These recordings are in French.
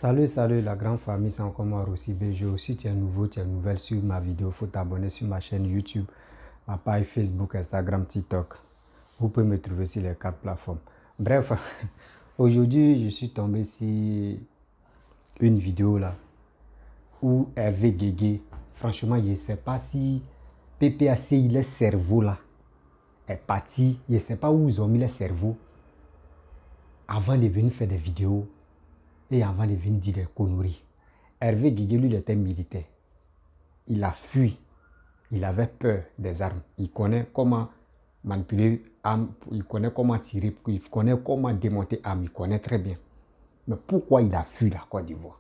Salut la grande famille, c'est encore moi Rossi BG. Aussi, tu es nouveau, tu es nouvelle sur ma vidéo, il faut t'abonner sur ma chaîne YouTube, ma page Facebook, Instagram, TikTok. Vous pouvez me trouver sur les 4 plateformes. Bref, aujourd'hui, je suis tombé sur une vidéo là où Hervé Guégué, franchement, je ne sais pas si PPACI, le cerveau là, est parti. Je ne sais pas où ils ont mis le cerveau avant de venir faire des vidéos. Et avant de venir dire des conneries. Hervé Guégué, lui, il était militaire. Il a fui. Il avait peur des armes. Il connaît comment manipuler armes. Il connaît comment tirer. Il connaît comment démonter armes. Il connaît très bien. Mais pourquoi il a fui la Côte d'Ivoire?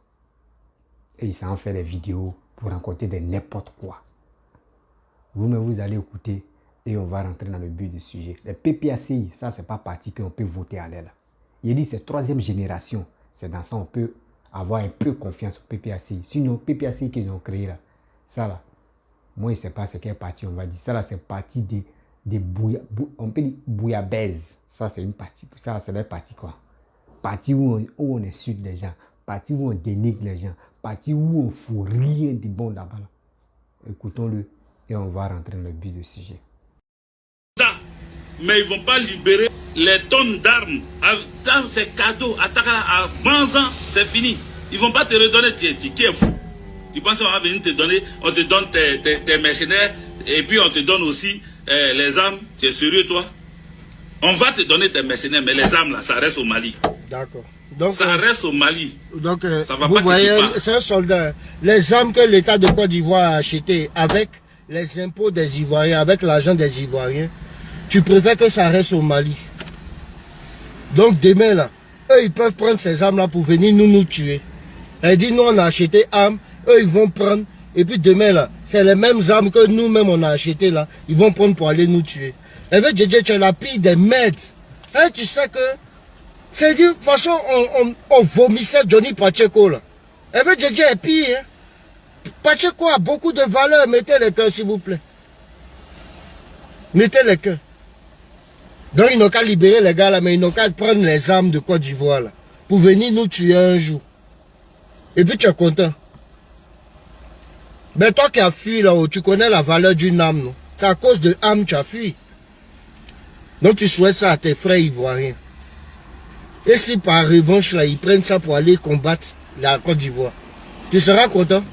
Et il s'en fait des vidéos pour raconter de n'importe quoi. Vous-même, vous allez écouter et on va rentrer dans le but du sujet. Les PPACI, ça, c'est pas parti qu'on peut voter à l'aile. Il dit c'est troisième génération. C'est dans ça on peut avoir un peu confiance au PPACI. Sinon, PPACI qu'ils ont créé là, ça là, moi je ne sais pas c'est quelle partie on va dire. Ça là, c'est partie on peut dire bouillabaisse. Ça c'est une partie. Ça c'est la partie quoi. Partie où on insulte les gens. Partie où on dénigre les gens. Partie où on ne fout rien de bon là-bas. Écoutons-le et on va rentrer dans le but du sujet. Mais ils ne vont pas libérer les tonnes d'armes. Dans ces cadeaux, à 20 ans, c'est fini. Ils ne vont pas te redonner. Qui est fou? Tu penses qu'on va venir te donner, on te donne tes mercenaires et puis on te donne aussi les armes. Tu es sérieux toi? On va te donner tes mercenaires, mais les armes là, ça reste au Mali. D'accord. Donc, ça reste au Mali. Donc, ça va vous pas voyez, c'est un soldat. Les armes que l'État de Côte d'Ivoire a achetées avec les impôts des Ivoiriens, avec l'argent des Ivoiriens, tu préfères que ça reste au Mali. Donc demain là, eux ils peuvent prendre ces armes là pour venir nous tuer. Elle dit nous on a acheté armes, eux ils vont prendre, et puis demain là, c'est les mêmes armes que nous-mêmes on a acheté là, ils vont prendre pour aller nous tuer. Et bien Djedje, tu es la pire des merdes. Hein, tu sais que, c'est dit, de toute façon on vomissait Johnny Pacheco là. Et bien Djedje est pire. Hein. Pacheco a beaucoup de valeur, mettez les cœurs s'il vous plaît. Mettez les cœurs. Donc ils n'ont qu'à libérer les gars là, mais ils n'ont qu'à prendre les armes de Côte d'Ivoire là, pour venir nous tuer un jour. Et puis tu es content. Mais toi qui as fui là-haut, tu connais la valeur d'une âme, non? C'est à cause de âme que tu as fui. Donc tu souhaites ça à tes frères ivoiriens. Et si par revanche là, ils prennent ça pour aller combattre la Côte d'Ivoire, tu seras content?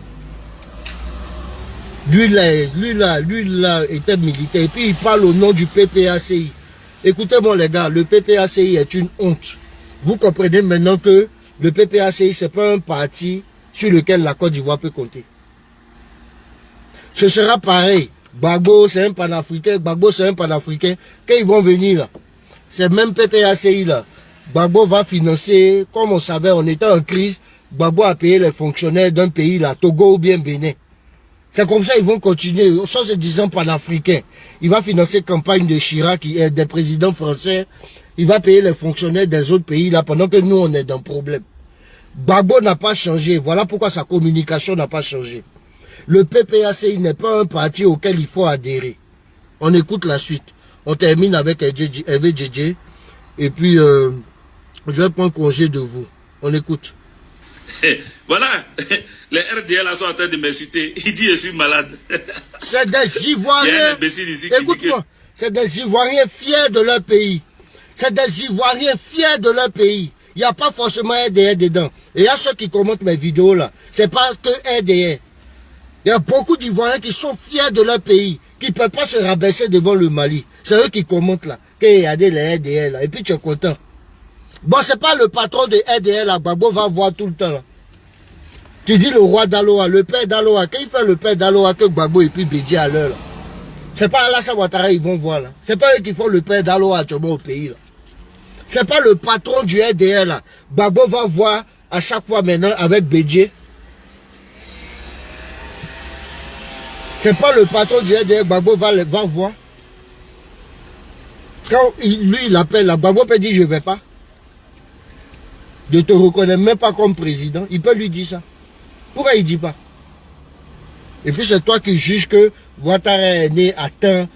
Lui là était militaire et puis il parle au nom du PPACI. Écoutez-moi les gars, le PPACI est une honte. Vous comprenez maintenant que le PPACI, ce n'est pas un parti sur lequel la Côte d'Ivoire peut compter. Ce sera pareil. Gbagbo, c'est un panafricain. Gbagbo, c'est un panafricain. Quand ils vont venir là, c'est même PPACI là. Gbagbo va financer, comme on savait, on était en crise. Gbagbo a payé les fonctionnaires d'un pays là, Togo ou bien Bénin. C'est comme ça ils vont continuer, sans se disant panafricain. Il va financer campagne de Chirac, qui est des présidents français. Il va payer les fonctionnaires des autres pays là pendant que nous on est dans problème. Gbagbo n'a pas changé. Voilà pourquoi sa communication n'a pas changé. Le PPACI n'est pas un parti auquel il faut adhérer. On écoute la suite. On termine avec Hervé Guégué. Et puis je vais prendre congé de vous. On écoute. Voilà, les RDL là sont en train de m'insulter. Il dit je suis malade. C'est des Ivoiriens. Écoute-moi, c'est des Ivoiriens fiers de leur pays. C'est des Ivoiriens fiers de leur pays. Il n'y a pas forcément RDR dedans. Et il y a ceux qui commentent mes vidéos là. C'est pas que RDR. Il y a beaucoup d'Ivoiriens qui sont fiers de leur pays, qui ne peuvent pas se rabaisser devant le Mali. C'est eux qui commentent là. Regardez les RDR là. Et puis tu es content. Bon, c'est pas le patron de RDR là. Gbagbo va voir tout le temps là. Tu dis le roi d'Aloa, le père d'Aloa. Quand il fait le père d'Aloa que Gbagbo et puis Bédié à l'heure là. C'est pas Alassane Ouattara ils vont voir là. C'est pas eux qui font le père d'Aloa actuellement au pays là. C'est pas le patron du RDR là. Gbagbo va voir à chaque fois maintenant avec Bédié. C'est pas le patron du RDR, Gbagbo va voir. Quand lui il appelle là, Gbagbo peut dire je vais pas. Ne te reconnaît même pas comme président. Il peut lui dire ça. Pourquoi il dit pas? Et puis c'est toi qui juges que Ouattara est né à temps.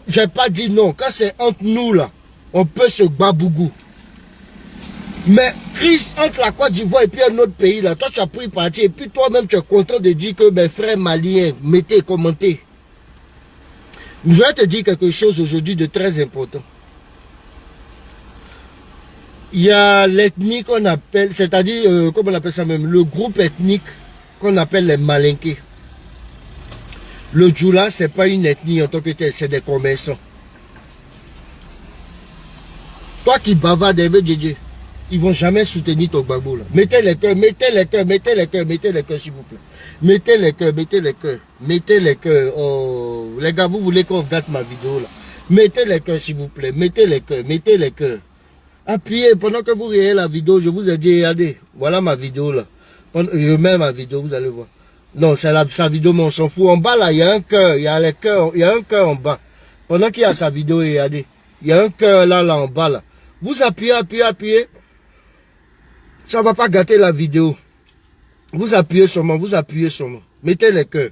J'ai pas dit non. Quand c'est entre nous là, on peut se babougou. Mais crise entre la Côte d'Ivoire et puis un autre pays, là, toi tu as pris parti et puis toi-même tu es content de dire que mes frères maliens, mettez, commentez. Je vais te dire quelque chose aujourd'hui de très important. Il y a l'ethnie qu'on appelle, c'est-à-dire, comment on appelle ça même, le groupe ethnique qu'on appelle les Malinqués. Le Djoula, c'est pas une ethnie en tant que tel, c'est des commerçants. Toi qui bavardes avec Djedje, ils vont jamais soutenir ton Gbagbo là. Mettez les cœurs, mettez les cœurs, mettez les cœurs, mettez les cœurs s'il vous plaît. Mettez les cœurs, mettez les cœurs, mettez les cœurs. Oh, les gars, vous voulez qu'on regarde ma vidéo là. Mettez les cœurs s'il vous plaît, mettez les cœurs, mettez les cœurs. Appuyez, pendant que vous regardez la vidéo, je vous ai dit, regardez, voilà ma vidéo là. Je mets ma vidéo, vous allez voir. Non, c'est sa vidéo, mais on s'en fout. En bas là, il y a un cœur, il y a les cœurs, il y a un cœur en bas. Pendant qu'il y a sa vidéo, regardez, il y a un cœur là en bas là. Vous appuyez, appuyez, appuyez. Ça ne va pas gâter la vidéo. Vous appuyez seulement, vous appuyez seulement. Mettez les cœurs.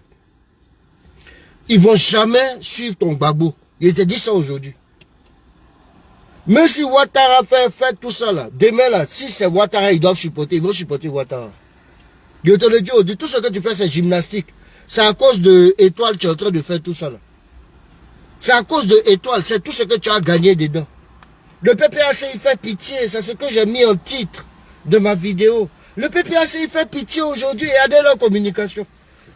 Ils vont jamais suivre ton Gbagbo. Il te dit ça aujourd'hui. Même si Ouattara fait tout ça là, demain là, si c'est Ouattara, ils doivent supporter, ils vont supporter Ouattara. Je te le dis aujourd'hui, tout ce que tu fais c'est gymnastique. C'est à cause de Étoile que tu es en train de faire tout ça là. C'est à cause de Étoile, c'est tout ce que tu as gagné dedans. Le PPAC il fait pitié, c'est ce que j'ai mis en titre de ma vidéo. Le PPAC il fait pitié aujourd'hui, regardez leur communication.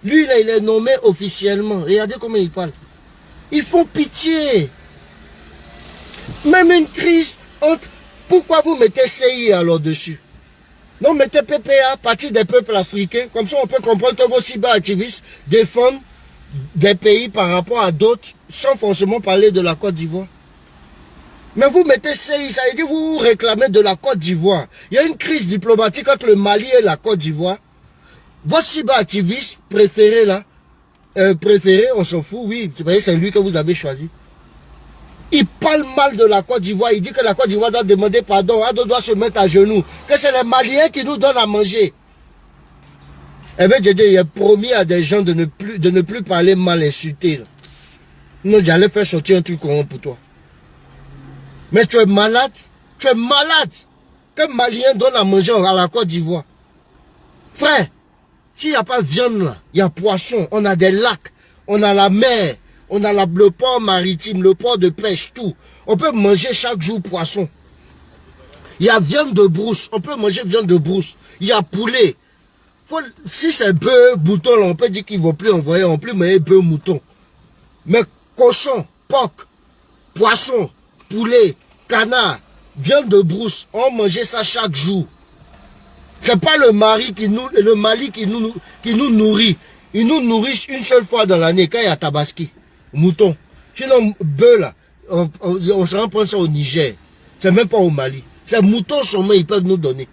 Lui là, il est nommé officiellement, regardez comment il parle. Ils font pitié. Même une crise entre... Pourquoi vous mettez CI alors dessus? Non, mettez PPA, parti des peuples africains. Comme ça, on peut comprendre que vos cyberactivistes défendent des pays par rapport à d'autres, sans forcément parler de la Côte d'Ivoire. Mais vous mettez CI, ça veut dire vous réclamez de la Côte d'Ivoire. Il y a une crise diplomatique entre le Mali et la Côte d'Ivoire. Votre cyberactiviste préféré là, on s'en fout, oui, c'est lui que vous avez choisi. Il parle mal de la Côte d'Ivoire. Il dit que la Côte d'Ivoire doit demander pardon. Ado doit se mettre à genoux. Que c'est les Maliens qui nous donnent à manger. Eh bien, il a promis à des gens de ne plus parler mal, insulter. Non, j'allais faire sortir un truc pour toi. Mais tu es malade. Tu es malade. Que Maliens donnent à manger à la Côte d'Ivoire. Frère, s'il n'y a pas de viande là, il y a poisson. On a des lacs. On a la mer. On a le port maritime, le port de pêche, tout. On peut manger chaque jour poisson. Il y a viande de brousse. On peut manger viande de brousse. Il y a poulet. Si c'est bœuf, mouton, là, on peut dire qu'ils ne vont plus envoyer, on ne plus manger bœuf, mouton. Mais cochon, porc, poisson, poulet, canard, viande de brousse, on mangeait ça chaque jour. C'est pas le Mali qui nous nourrit. Ils nous nourrissent une seule fois dans l'année quand il y a Tabaski. Mouton. Sinon, bœuf là, on se rend ça au Niger. C'est même pas au Mali. C'est mouton seulement ils peuvent nous donner.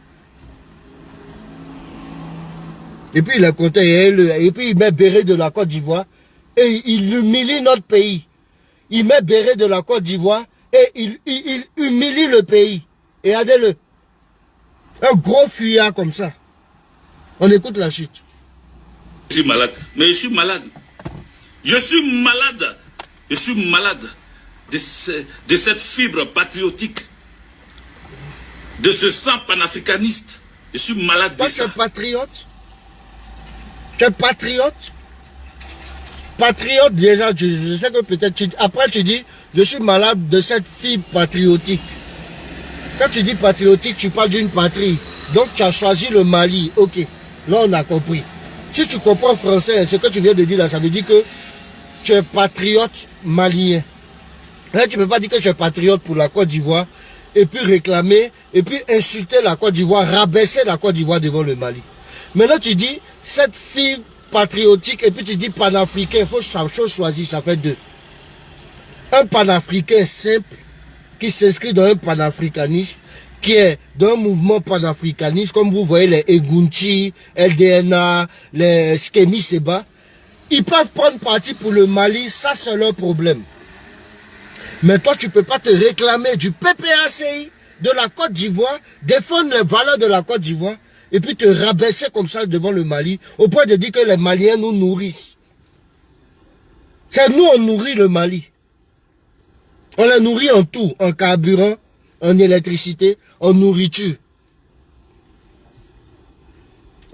Et puis il est content, et puis il met béret de la Côte d'Ivoire et il humilie notre pays. Il met béret de la Côte d'Ivoire et il humilie le pays. Et regardez-le. Un gros fuyard comme ça. On écoute la suite. Je suis malade, mais je suis malade. Je suis malade. Je suis malade de cette fibre patriotique, de ce sang panafricaniste. Je suis malade de ça. Tu es patriote? Tu es patriote? Patriote, déjà, je sais que peut-être... Après, tu dis, je suis malade de cette fibre patriotique. Quand tu dis patriotique, tu parles d'une patrie. Donc, tu as choisi le Mali. Ok, là, on a compris. Si tu comprends français, ce que tu viens de dire là, ça veut dire que tu es patriote malien. Là, tu ne peux pas dire que tu es patriote pour la Côte d'Ivoire et puis réclamer, et puis insulter la Côte d'Ivoire, rabaisser la Côte d'Ivoire devant le Mali. Maintenant, tu dis, cette fibre patriotique, et puis tu dis panafricain, il faut choisir, ça fait deux. Un panafricain simple, qui s'inscrit dans un panafricanisme, qui est dans un mouvement panafricaniste, comme vous voyez les Egunchi, LDNA, les Skemi Seba, ils peuvent prendre parti pour le Mali, ça c'est leur problème. Mais toi tu ne peux pas te réclamer du PPACI, de la Côte d'Ivoire, défendre les valeurs de la Côte d'Ivoire, et puis te rabaisser comme ça devant le Mali, au point de dire que les Maliens nous nourrissent. C'est nous on nourrit le Mali. On les nourrit en tout, en carburant, en électricité, en nourriture.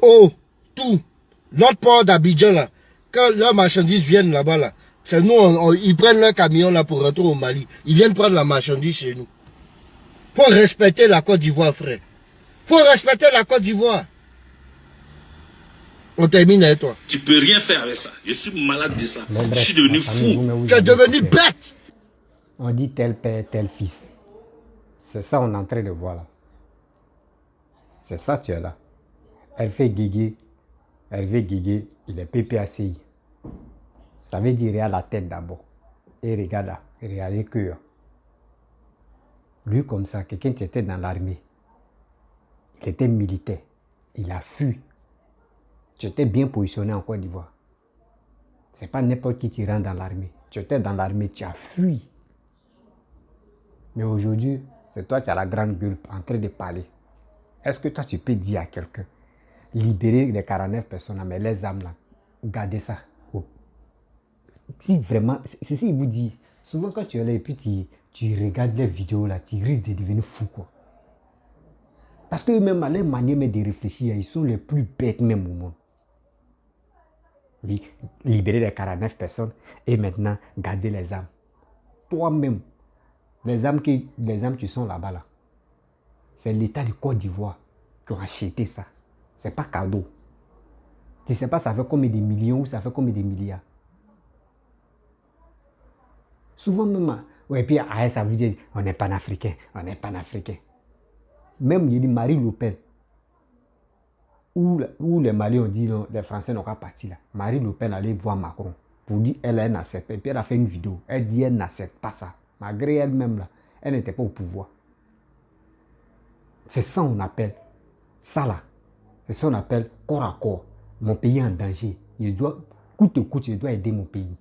eau, tout. Notre port d'Abidjan, là, quand leurs marchandises viennent là-bas, là, c'est nous, ils prennent leur camion là pour rentrer au Mali. Ils viennent prendre la marchandise chez nous. Faut respecter la Côte d'Ivoire, frère. Faut respecter la Côte d'Ivoire. On termine avec toi. Tu peux rien faire avec ça. Je suis malade de ça. Mais bref, Je suis devenu ma famille, fou. vous, Tu es devenu bête. On dit tel père, tel fils. C'est ça on est en train de voir là. C'est ça tu es là. Elle fait guiguer. Elle veut guiguer. Il est PPACI. Ça veut dire il a la tête d'abord. Et regarde là. Regardez que. Lui comme ça, quelqu'un qui était dans l'armée. Il était militaire. Il a fui. Tu étais bien positionné en Côte d'Ivoire. C'est pas n'importe qui qui rentre dans l'armée. Tu étais dans l'armée, tu as fui. Mais aujourd'hui, c'est toi qui as la grande gueule en train de parler. Est-ce que toi, tu peux dire à quelqu'un, libérer les 49 personnes, mais les âmes là, gardez ça. Oh. Si vraiment, c'est ça qu'il vous dit. Souvent quand tu es là et puis tu regardes les vidéos là, tu risques de devenir fou quoi. Parce que même à leur manière de réfléchir, ils sont les plus bêtes même au monde. Oui, libérer les 49 personnes et maintenant garder les âmes. Toi-même, les âmes qui sont là-bas, là, c'est l'État du Côte d'Ivoire qui a acheté ça. C'est pas cadeau. Tu sais pas ça fait combien de millions ou ça fait combien de milliards. Souvent même, ouais, puis ça veut dire on n'est pas africain, on n'est pas africain. Même il y a dit Marie Le Pen, où les Maliens ont dit non, les Français n'ont pas parti là. Marie Le Pen allait voir Macron pour dire elle n'accepte pas. Et puis elle a fait une vidéo. Elle dit elle n'accepte pas ça. Malgré elle-même là, elle n'était pas au pouvoir. C'est ça qu'on appelle ça là. C'est ça qu'on appelle corps à corps. Mon pays est en danger. Je dois, coûte que coûte, je dois aider mon pays.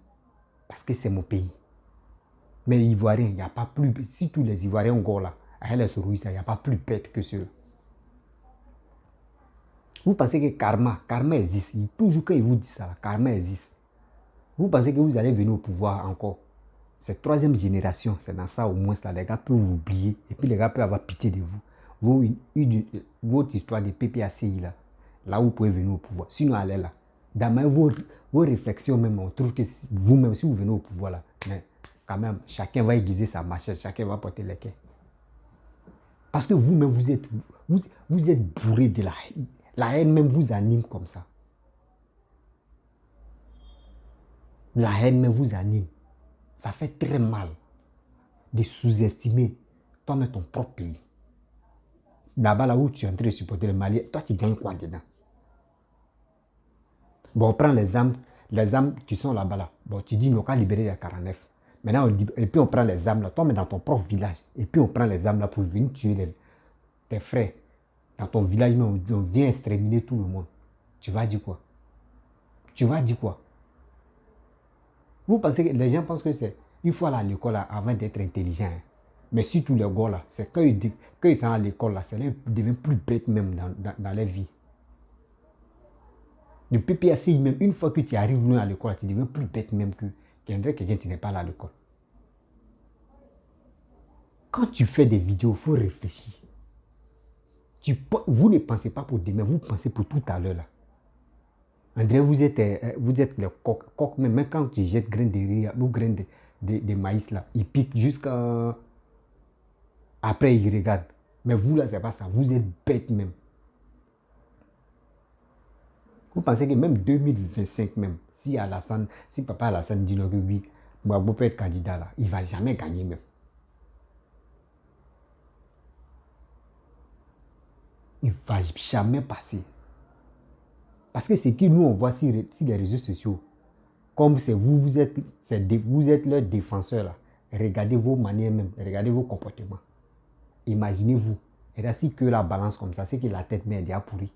Parce que c'est mon pays. Mais les Ivoiriens, il n'y a pas plus. Si tous les Ivoiriens ont là, il n'y a pas plus bête que ceux-là. Vous pensez que karma existe. Toujours quand il vous dit ça, karma existe. Vous pensez que vous allez venir au pouvoir encore. Cette troisième génération, c'est dans ça au moins, là, les gars peuvent vous oublier. Et puis les gars peuvent avoir pitié de vous. Votre histoire de PPACI, là où vous pouvez venir au pouvoir. Sinon, allez là. Dans vos réflexions même, on trouve que vous-même, si vous venez au pouvoir là, mais quand même, chacun va aiguiser sa machette, chacun va porter les quais. Parce que vous-même, vous êtes bourré de la haine. La haine même vous anime comme ça. La haine même vous anime. Ça fait très mal de sous-estimer toi-même ton propre pays. Là-bas, là où tu es en train de supporter le Mali, toi tu gagnes quoi dedans? Bon, on prend les âmes qui sont là-bas. Là. Bon, tu dis, nous allons libérer les 49. Maintenant, et puis on prend les âmes là, toi, mais dans ton propre village. Et puis on prend les âmes là pour venir tuer tes frères. Dans ton village, on vient exterminer tout le monde. Tu vas dire quoi? Tu vas dire quoi? Vous pensez que les gens pensent que c'est... Il faut aller à l'école avant d'être intelligent. Hein. Mais surtout les gars là, c'est quand ils sont à l'école là, ça les devient plus bêtes même dans leur vie. Le PPACI même, une fois que tu arrives loin à l'école, tu deviens plus bête même que quelqu'un qui n'est pas là à l'école. Quand tu fais des vidéos, il faut réfléchir. Vous ne pensez pas pour demain, vous pensez pour tout à l'heure là. André, vous êtes les coqs, même quand tu jettes graines de riz ou graines de maïs là, ils piquent jusqu'à... Après, ils regardent. Mais vous là, c'est pas ça. Vous êtes bête même. Vous pensez que même 2025 même, si Papa Alassane dit que oui, Gbagbo peut être candidat là, il ne va jamais gagner même. Il ne va jamais passer. Parce que c'est que nous, on voit sur les réseaux sociaux, comme c'est vous êtes leur défenseur là. Regardez vos manières même, regardez vos comportements. Imaginez-vous. Et là, si que la balance comme ça, c'est que la tête est déjà pourrie.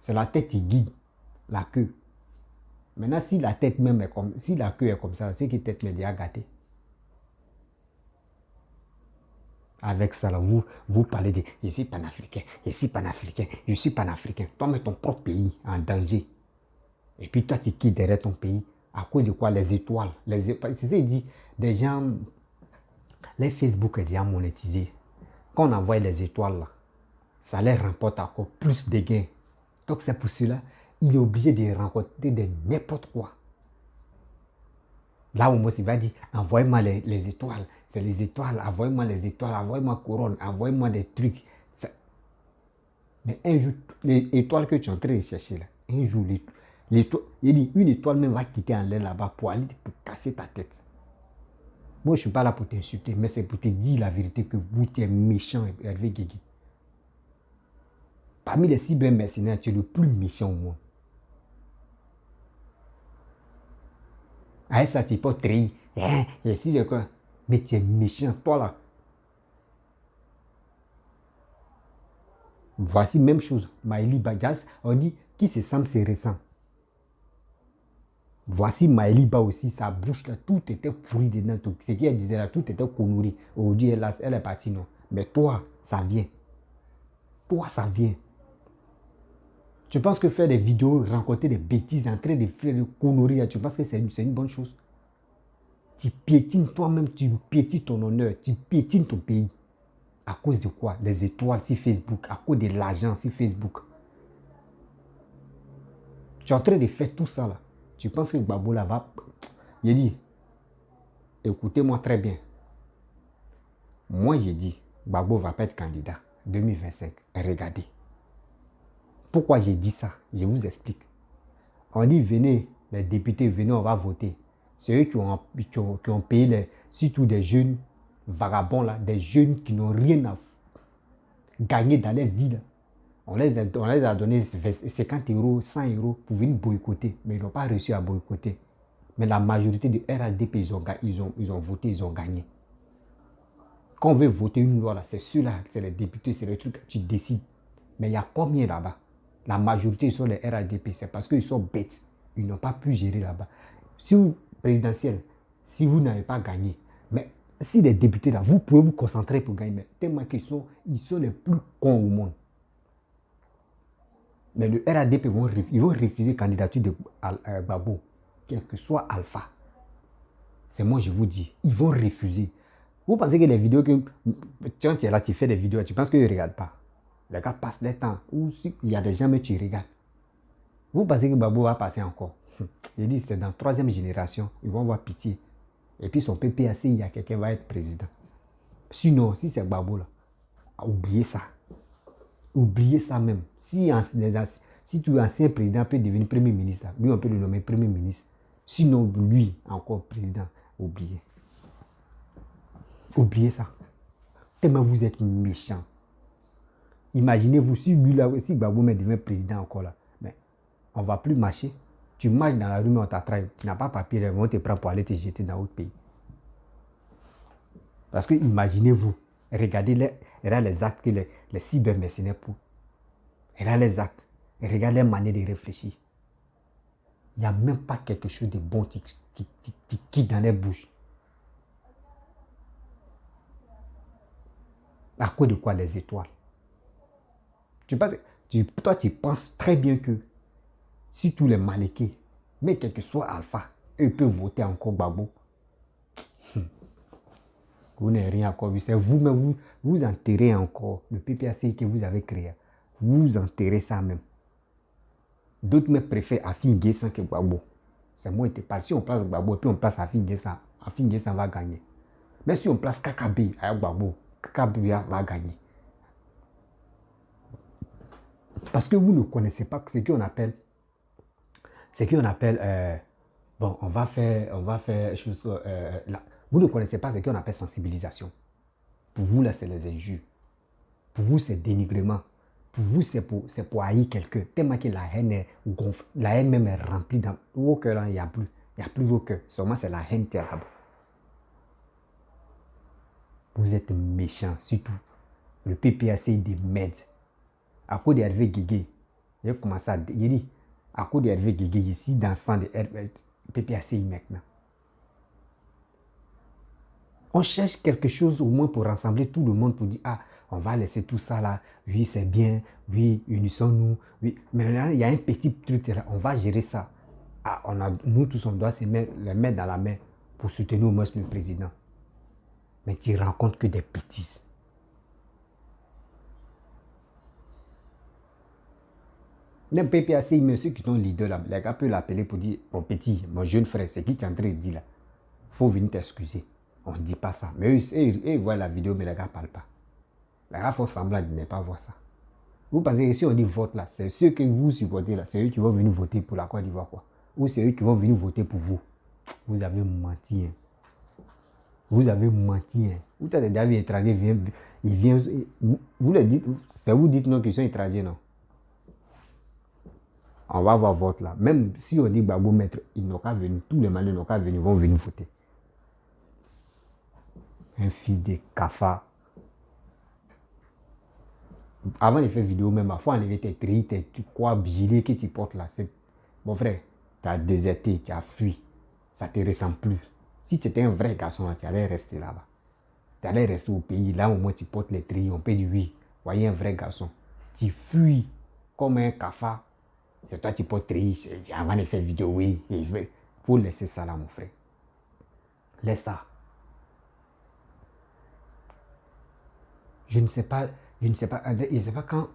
C'est la tête qui guide la queue. Maintenant, si la tête même est comme, si la queue est comme ça, c'est que la tête est déjà gâtée. Avec ça, là, vous parlez de je suis panafricain, je suis panafricain, je suis panafricain. Toi, mets ton propre pays en danger. Et puis toi, tu quittes derrière ton pays. À cause de quoi? Les étoiles. C'est ça, il dit, des gens, les Facebook est déjà monétisé. Quand on envoie les étoiles, là, ça leur remporte encore plus de gains Donc c'est pour cela, il est obligé de rencontrer de n'importe quoi. Là au moins, il va dire, envoyez-moi les étoiles. C'est les étoiles, envoyez-moi les étoiles, envoyez-moi couronne, envoyez-moi des trucs. Mais un jour, les étoiles que tu es en train de chercher là, un jour, l'étoile, il dit, une étoile même va quitter en l'air là-bas pour aller pour casser ta tête. Moi, je ne suis pas là pour t'insulter, mais c'est pour te dire la vérité que vous, tu es méchant, Hervé Guégué. Parmi les cybermercenaires, tu es le plus méchant au monde. Ah, ça, tu n'es pas trahi. Mais tu es méchant, toi là. Voici même chose. Maëli Bagas, on dit, qui se sent, c'est récent. Voici Maëli Ba aussi, sa bouche là, tout était pourri dedans. Ce qu'elle disait là, tout était connerie. Aujourd'hui, elle est partie, non. Mais toi, ça vient. Toi, ça vient. Tu penses que faire des vidéos, rencontrer des bêtises, en train de faire des conneries, tu penses que c'est une bonne chose? Tu piétines toi-même, tu piétines ton honneur, tu piétines ton pays. À cause de quoi? Des étoiles sur Facebook, à cause de l'argent sur Facebook. Tu es en train de faire tout ça là. Tu penses que Gbagbo là va... Il dit, écoutez-moi très bien. Moi j'ai dit, Gbagbo va pas être candidat 2025. Regardez. Pourquoi j'ai dit ça? Je vous explique. On dit, venez, les députés, venez, on va voter. C'est eux qui ont payé, surtout des jeunes vagabonds, là, des jeunes qui n'ont rien à gagner dans leur vie. Là. On les a donné 50 euros, 100 euros pour venir boycotter, mais ils n'ont pas réussi à boycotter. Mais la majorité de RADP, ils ont voté, ils ont gagné. Quand on veut voter une loi, c'est ceux-là, c'est les députés, c'est les trucs que tu décides. Mais il y a combien là-bas? La majorité sont les RADP, c'est parce qu'ils sont bêtes. Ils n'ont pas pu gérer là-bas. Si vous, présidentiel, si vous n'avez pas gagné, mais si les députés là, vous pouvez vous concentrer pour gagner, mais tellement qu'ils sont les plus cons au monde. Mais le RADP, ils vont refuser la candidature de Gbagbo, quel que soit Alpha. C'est moi, je vous dis, ils vont refuser. Vous pensez que les vidéos que... Quand tu es là, tu fais des vidéos, tu penses qu'ils ne regardent pas. Les gars passent le temps. Ou il y a des gens, mais tu regardes. Vous pensez que Gbagbo va passer encore? Je dis, c'est dans la 3e génération, ils vont avoir pitié. Et puis son PPAC, il y a quelqu'un qui va être président. Sinon, si c'est Gbagbo là, oubliez ça. Oubliez ça même. Si tout ancien président peut devenir premier ministre, lui on peut le nommer premier ministre. Sinon, lui, encore président, oubliez. Oubliez ça. Tellement vous êtes méchant. Imaginez-vous, si lui là, si Gbagbo devient président encore là, mais on ne va plus marcher. Tu marches dans la rue, mais on t'attrape. Tu n'as pas papier, on te prend pour aller te jeter dans autre pays. Parce que imaginez-vous, regardez les actes que les cybermercenaires pour. Regardez les actes. Regardez les manières de réfléchir. Il n'y a même pas quelque chose de bon qui quitte dans les bouches. À cause de quoi? Les étoiles. Toi, tu penses très bien que si tous les Malékés, mais quel que soit Alpha, eux peuvent voter encore Gbagbo. Vous n'avez rien encore vu. C'est vous-même, vous enterrez encore le PPAC que vous avez créé. Vous enterrez ça même. D'autres me préfèrent Afin Guessan que Gbagbo. C'est moi qui te parle. Si on place Gbagbo et puis on place Afin Guessan va gagner. Mais si on place Kakabe avec Gbagbo, Kakabe va gagner. Parce que vous ne connaissez pas ce qu'on appelle, bon, on va faire chose, là. Vous ne connaissez pas ce qu'on appelle sensibilisation. Pour vous, là, c'est les injures. Pour vous, c'est dénigrement. Pour vous, c'est pour haïr quelqu'un. Tellement que la haine est gonflée. La haine même est remplie dans vos cœurs, là, il n'y a plus. Il n'y a plus vos cœurs. Seulement, c'est la haine terrible. Vous êtes méchants, surtout. Le PPAC des merde. À cause d'Hervé Guégué, j'ai commencé à dire, à cause d'Hervé Guégué, ici, dans le sang de PPAC maintenant. On cherche quelque chose au moins pour rassembler tout le monde, pour dire, ah, on va laisser tout ça là, oui, c'est bien, oui, unissons-nous, oui. Mais là, il y a un petit truc là, on va gérer ça. Ah, nous tous, on doit les mettre dans la main pour soutenir au moins le président. Mais tu ne rends compte que des bêtises. Même PPACI, mais ceux qui sont leaders là, les gars peuvent l'appeler pour dire, mon petit, mon jeune frère, c'est qui tu es en train de dire là. Faut venir t'excuser. On ne dit pas ça. Mais eux, ils voient la vidéo, mais les gars ne parlent pas. Les gars font semblant de ne pas voir ça. Vous pensez que si on dit vote là, c'est ceux que vous supportez là, c'est eux qui vont venir voter pour la Côte d'Ivoire quoi. Ou c'est eux qui vont venir voter pour vous. Vous avez menti. Hein. Vous avez menti. Hein. Vous avez déjà vu étranger, il vient, vous le dites, c'est vous dites non qu'ils sont étrangers, non. On va avoir vote là. Même si on dit Gbagbo maître, ils n'ont qu'à venir, tous les malins n'ont qu'à venir, vont venir voter. Un fils de cafard. Avant de faire vidéo même, il faut enlever tes trilles, tes quoi gilet que tu portes là. Mon frère, tu as déserté, tu as fui. Ça ne te ressemble plus. Si tu étais un vrai garçon, là, tu allais rester là-bas. Tu allais rester au pays. Là, au moins, tu portes les trilles. On peut dire oui. Voyez un vrai garçon. Tu fuis comme un cafard. C'est toi qui portes trilles. Avant de faire vidéo, oui. Il faut laisser ça là, mon frère. Laisse ça. Je ne sais pas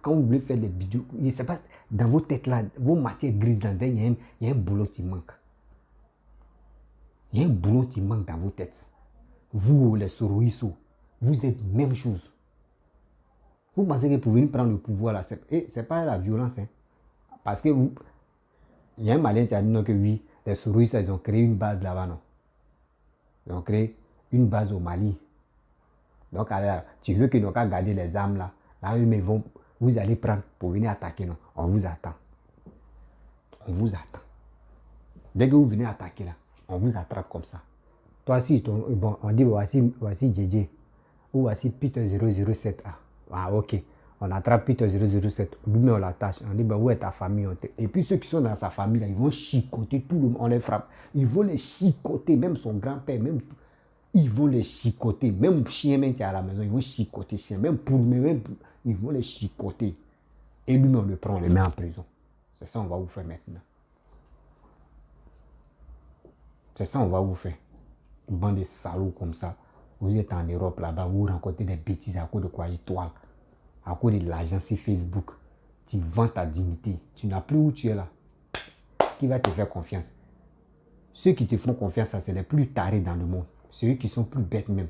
quand vous voulez faire des vidéos, je ne sais pas, dans vos têtes là, vos matières grises là, il y a un boulot qui manque. Il y a un boulot qui manque dans vos têtes. Vous, les Soroïso, vous êtes même chose. Vous pensez que pour venir prendre le pouvoir là, c'est pas la violence. Hein? Parce que il y a un malin qui a dit non que oui, les Soroïso, ils ont créé une base là-bas, non. Ils ont créé une base au Mali. Donc, alors, tu veux qu'ils n'ont qu'à garder les armes là. Là, mais vous allez prendre pour venir attaquer. Non, on vous attend. On vous attend. Dès que vous venez attaquer là, on vous attrape comme ça. Toi aussi, bon, on dit voici JJ. Ou voici Peter 007A. Ah, ok. On attrape Peter 007. Lui, on l'attache. On dit, ben, où est ta famille? Et puis, ceux qui sont dans sa famille là, ils vont chicoter tout le monde. On les frappe. Ils vont les chicoter, même son grand-père, même tout. Ils vont les chicoter. Même chien, même qui est à la maison, ils vont chicoter chien. Même poule, ils vont les chicoter. Et lui, on le prend, on le met en prison. C'est ça qu'on va vous faire maintenant. C'est ça qu'on va vous faire. Une bande de salauds comme ça. Vous êtes en Europe là-bas, vous rencontrez des bêtises à cause de quoi? Étoile. À cause de l'argent sur Facebook. Tu vends ta dignité. Tu n'as plus où tu es là. Qui va te faire confiance? Ceux qui te font confiance, c'est les plus tarés dans le monde. Ceux qui sont plus bêtes même.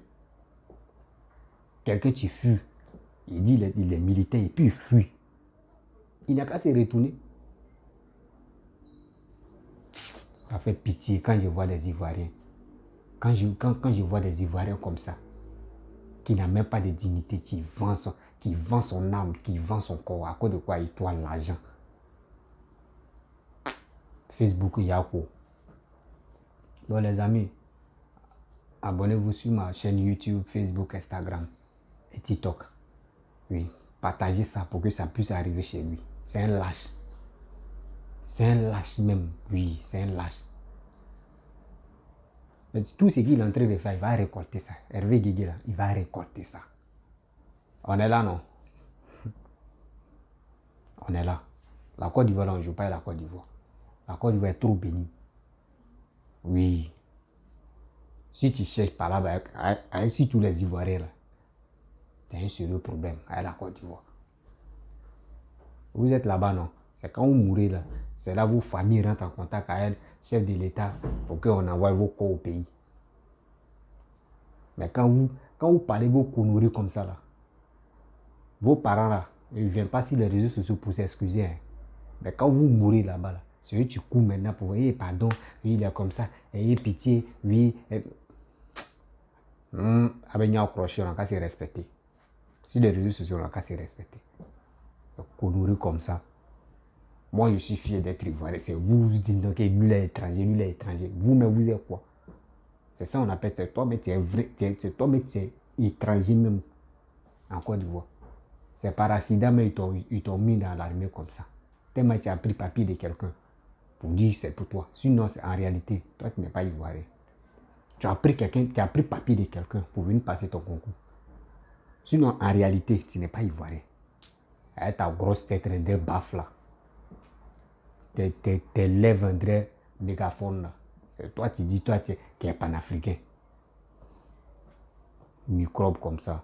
Quelqu'un qui fuit, il dit il est militaire et puis il fuit. Il n'a qu'à se retourner. Ça fait pitié quand je vois des Ivoiriens. Quand je vois des Ivoiriens comme ça, qui n'a même pas de dignité, qui vend son âme, qui vend son corps, à cause de quoi il doit l'argent. Facebook, Yahoo. Donc les amis, abonnez-vous sur ma chaîne YouTube, Facebook, Instagram et TikTok. Oui, partagez ça pour que ça puisse arriver chez lui. C'est un lâche. C'est un lâche même. Oui, c'est un lâche. Mais tout ce qu'il est en train de faire, il va récolter ça. Hervé Guégué là, il va récolter ça. On est là, non? On est là. La Côte d'Ivoire, on ne joue pas à la Côte d'Ivoire. La Côte d'Ivoire est trop bénie. Oui. Si tu cherches par là, avec si tous les Ivoiriens là, c'est un sérieux problème avec la Côte d'Ivoire. Vous êtes là-bas, non? C'est quand vous mourrez là, c'est là vos familles rentrent en contact avec le chef de l'État pour qu'on envoie vos corps au pays. Mais quand vous parlez vos conneries comme ça là, vos parents là, ils ne viennent pas sur les réseaux sociaux pour s'excuser. Hein. Mais quand vous mourrez là-bas, là, c'est eux qui courent maintenant pour dire pardon, oui, il est comme ça, ayez pitié, oui. Avec nous accroché, on a qu'à se respecter. Sur les réseaux sociaux, on a qu'à se respecter. Conneries comme ça. Moi, je suis fier d'être ivoirien. C'est vous qui dites que lui, il est étranger, lui, il est étranger. Vous-même, vous êtes quoi? C'est ça, on appelle ça. Toi, mais tu es vrai. C'est toi, mais tu es étranger même en Côte d'Ivoire. C'est par accident, mais ils t'ont mis dans l'armée comme ça. Tellement tu as pris papier de quelqu'un pour dire c'est pour toi. Sinon, c'est en réalité, toi, tu n'es pas ivoirien. Tu as pris papier de quelqu'un pour venir passer ton concours. Sinon, en réalité, tu n'es pas ivoirien. Avec ta grosse tête, des baffes là. Tes lèvres, des mégaphones là. C'est toi, tu dis, toi, qui es panafricain. Microbe comme ça.